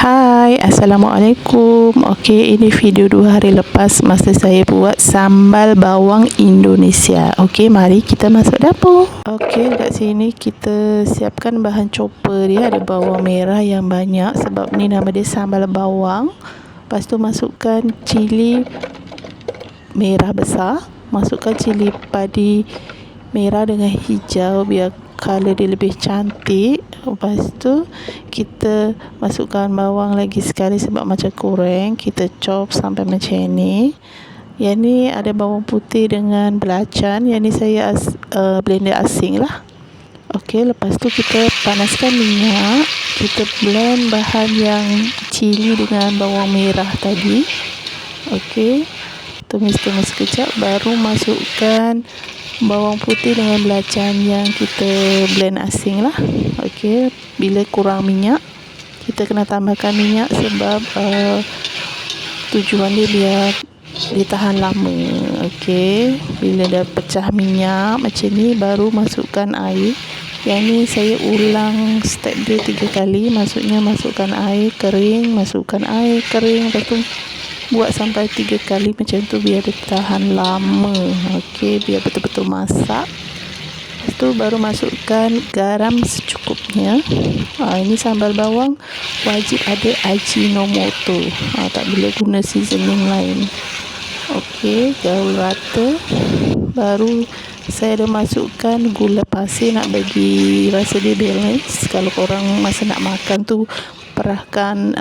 Hai, Assalamualaikum. Okey, ini video 2 hari lepas masa saya buat sambal bawang Indonesia. Okey, mari kita masuk dapur. Okey, dekat sini kita siapkan bahan chopper dia. Ada bawang merah yang banyak sebab ni nama dia sambal bawang. Lepas tu masukkan cili merah besar. Masukkan cili padi merah dengan hijau biar color dia lebih cantik. Lepas tu kita masukkan bawang lagi sekali sebab macam kurang. Kita chop sampai macam ni. Yang ni ada bawang putih dengan belacan. Yang ni saya blender asing lah. Okey, lepas tu kita panaskan minyak. Kita blend bahan yang cili dengan bawang merah tadi. Okey, tumis-tumis sekejap baru masukkan bawang putih dengan belacan yang kita blend asing lah. Okey, bila kurang minyak kita kena tambahkan minyak sebab tujuan dia biar dia tahan lama. Okey, bila dah pecah minyak macam ni baru masukkan air. Yang ni saya ulang step dia 3 kali. Maksudnya masukkan air kering, masukkan air kering, lepas tu buat sampai 3 kali macam tu biar dia tahan lama. Okey, biar betul-betul masak. Lepas tu baru masukkan garam secukupnya. Ini sambal bawang wajib ada Ajinomoto. Tak boleh guna seasoning lain. Okey, gaul rata. Baru saya dah masukkan gula pasir nak bagi rasa dia balance. Kalau korang masa nak makan tu perahkan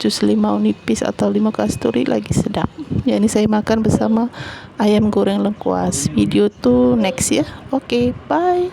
jus limau nipis atau limau kasturi lagi sedap. Yang ni saya makan bersama ayam goreng lengkuas. Video tu next ya. Okey, bye.